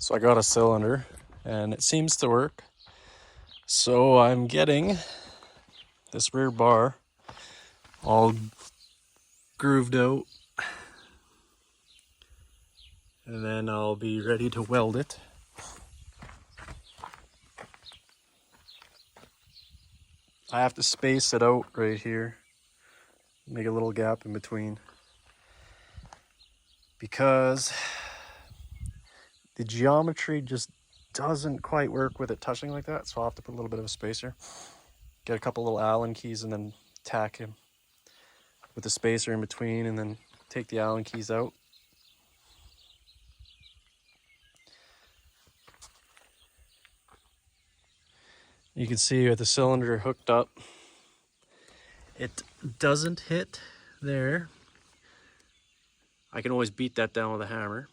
So I got a cylinder and it seems to work. So I'm getting this rear bar all grooved out, and then I'll be ready to weld it. I have to space it out right here, make a little gap in between, because the geometry just doesn't quite work with it touching like that. So I'll have to put a little bit of a spacer, get a couple little Allen keys, and then tack him with the spacer in between, and then take the Allen keys out. You can see with the cylinder hooked up, it doesn't hit there. I can always beat that down with a hammer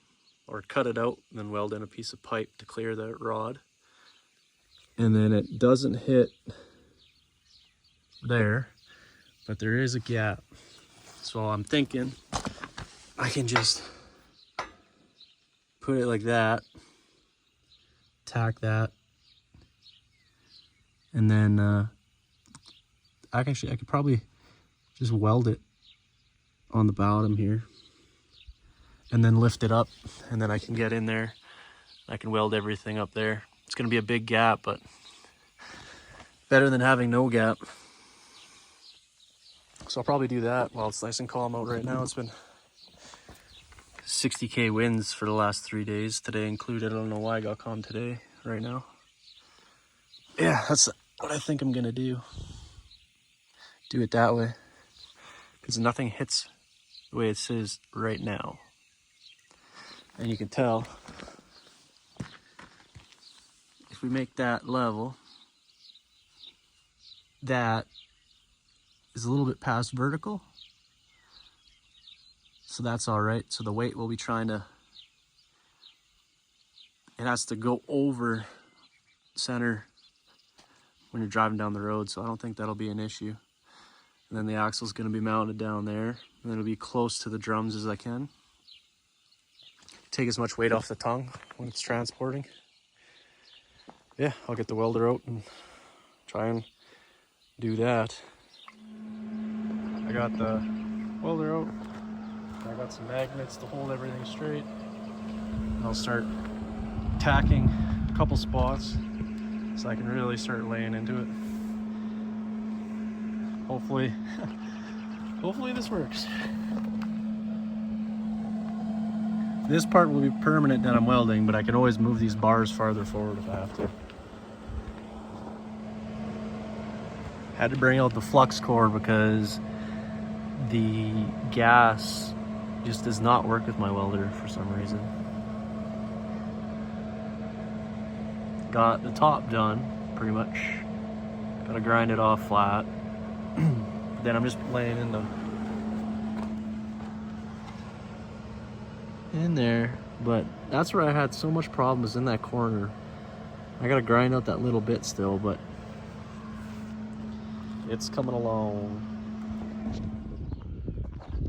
or cut it out and then weld in a piece of pipe to clear the rod. And then it doesn't hit there, but there is a gap. So I'm thinking I can just put it like that, tack that, and then I could probably just weld it on the bottom here and then lift it up, and then I can get in there. I can weld everything up there. It's gonna be a big gap, but better than having no gap. So I'll probably do that while it's nice and calm out right now. It's been 60K winds for the last 3 days, today included. I don't know why I got calm today, right now. Yeah, that's what I think I'm gonna do. Do it that way, because nothing hits the way it says right now. And you can tell, if we make that level, that is a little bit past vertical. So that's all right. So the weight will be trying to, it has to go over center when you're driving down the road. So I don't think that'll be an issue. And then the axle is going to be mounted down there, and then it'll be close to the drums as I can. Take as much weight off the tongue when it's transporting. Yeah, I'll get the welder out and try and do that. I got the welder out. I got some magnets to hold everything straight. I'll start tacking a couple spots so I can really start laying into it. Hopefully, hopefully this works. This part will be permanent that I'm welding, but I can always move these bars farther forward if I have to. Had to bring out the flux core because the gas just does not work with my welder for some reason. Got the top done, pretty much. Gotta grind it off flat. Then I'm just laying in there, but that's where I had so much problems, in that corner. I gotta grind out that little bit still, but it's coming along.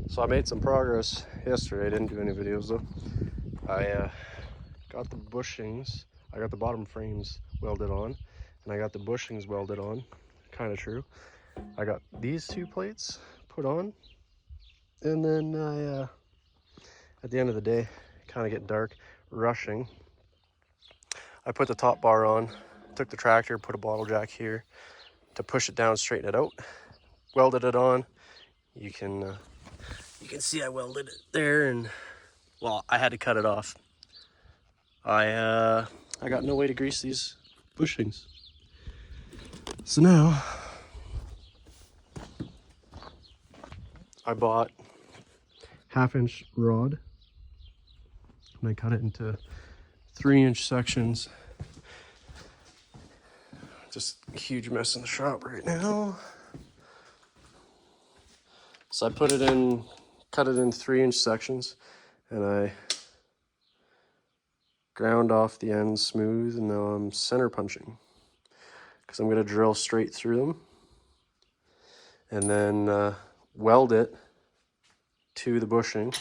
So I made some progress yesterday. I didn't do any videos though. I got the bushings, I got the bottom frames welded on, and I got the bushings welded on, kind of true. I got these two plates put on, and then I, at the end of the day, kind of getting dark, rushing, I put the top bar on, took the tractor, put a bottle jack here to push it down, straighten it out, welded it on. You can see I welded it there, and well, I had to cut it off. I got no way to grease these bushings. So now I bought 1/2-inch rod, and I cut it into 3-inch sections. Just a huge mess in the shop right now. So I put it in, cut it in 3-inch sections, and I ground off the ends smooth, and now I'm center punching, because I'm going to drill straight through them and then weld it to the bushing,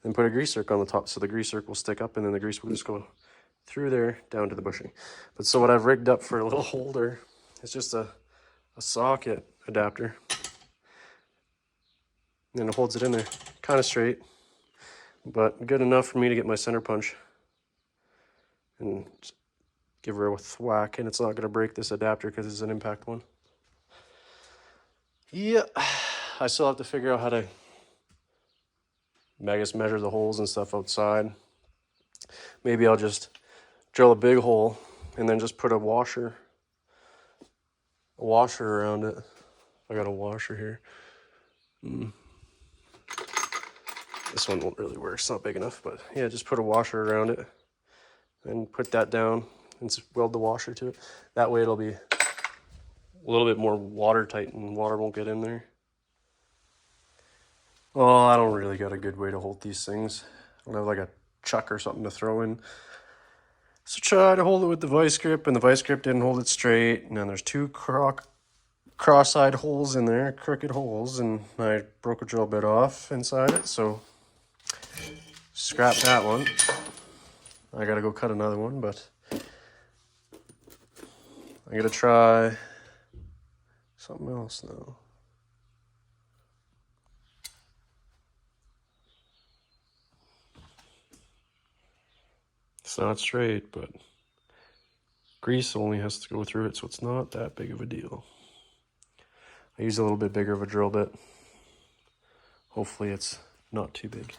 Then put a grease zerk on the top so the grease zerk will stick up, and then the grease will just go through there down to the bushing. But so what I've rigged up for a little holder is just a socket adapter. And it holds it in there, kind of straight, but good enough for me to get my center punch and give her a thwack, and it's not going to break this adapter because it's an impact one. Yeah, I still have to figure out how to, I guess, measure the holes and stuff outside. Maybe I'll just drill a big hole and then just put a washer around it. I got a washer here. This one won't really work, it's not big enough, but yeah, just put a washer around it and put that down and just weld the washer to it. That way it'll be a little bit more watertight and water won't get in there. Oh, I don't really got a good way to hold these things. I don't have like a chuck or something to throw in. So try to hold it with the vice grip, and the vice grip didn't hold it straight. And then there's two cross-eyed holes in there, crooked holes, and I broke a drill bit off inside it, so scrap that one. I gotta go cut another one, but I'm gonna try something else now. It's not straight, but grease only has to go through it, so it's not that big of a deal. I use a little bit bigger of a drill bit. Hopefully it's not too big.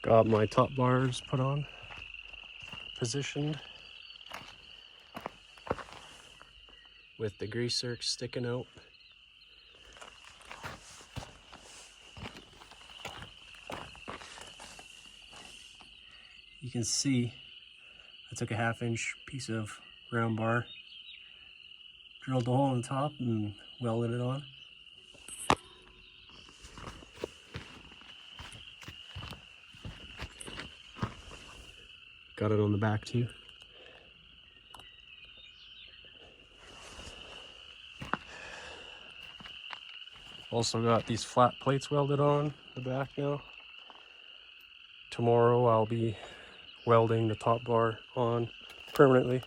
Got my top bars put on, positioned, with the grease zerk sticking out. You can see I took a 1/2-inch piece of round bar, drilled the hole in the top and welded it on. Got it on the back too. Also got these flat plates welded on the back now. Tomorrow I'll be welding the top bar on permanently.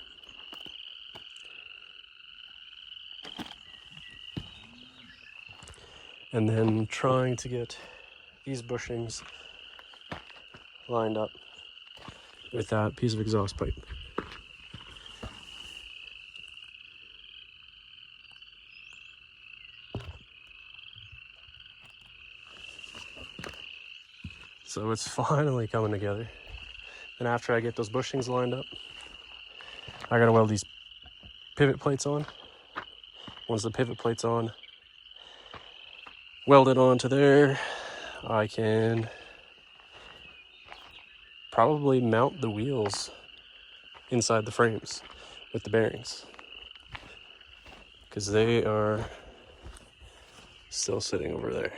And then trying to get these bushings lined up with that piece of exhaust pipe. So it's finally coming together. And after I get those bushings lined up, I gotta weld these pivot plates on. Once the pivot plate's on, weld it onto there, I can probably mount the wheels inside the frames with the bearings, because they are still sitting over there.